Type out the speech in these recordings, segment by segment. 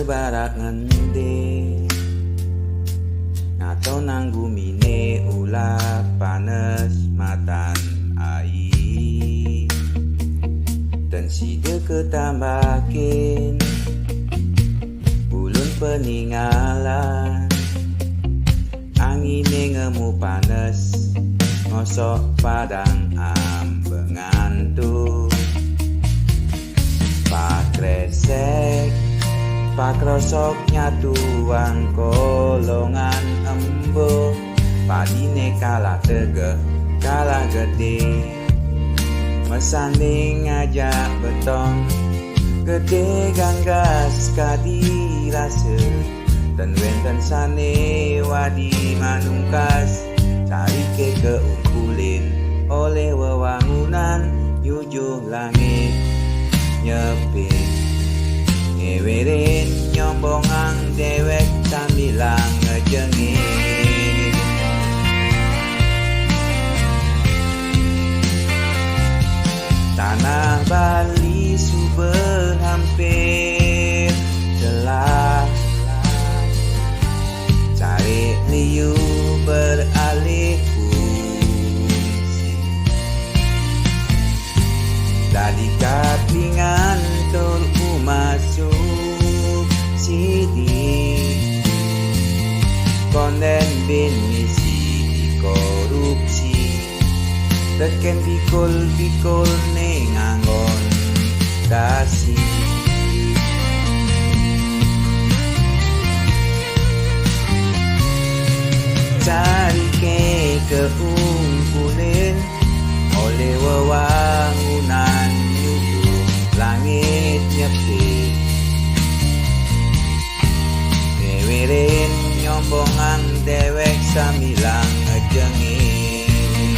barak ngende ngato nang gumine ulah panas matan ai dan sida ketambakin ulun peninggalan angine ngemu panas ngosok padang ambengan tu pak kresek pak rosok nyatuan kolongan embo padine kalah tegeh kalah gede mesanding ngajak beton gede ganggas kadi rasa dan wenten sane wadi manungkas cari ke keungkulin oleh wewangunan yujuh langit nyepik ngewerin nyombongang dewek sambilang ngejengin tanah Bali subeh hampir celah cari liu beralih fungsi dari kapingan turku masuk sini konden bin misi korupsi teken bikul nengangon dasi cari ke keungkulin oleh wewangunan nyujuh langit nyepik ngewerin nyombongan dewek samilang ngejengin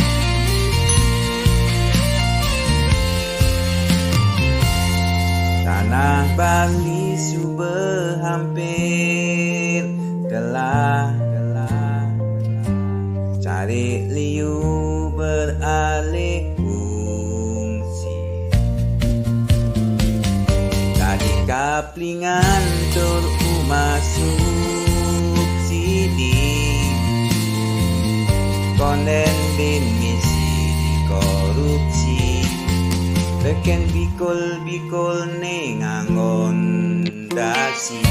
tanah Bali subeh hampir telah cari liu beralih fungsi tadi kaplingan turku masuk sini konden bin misi korupsi teken bikul nengangon dasi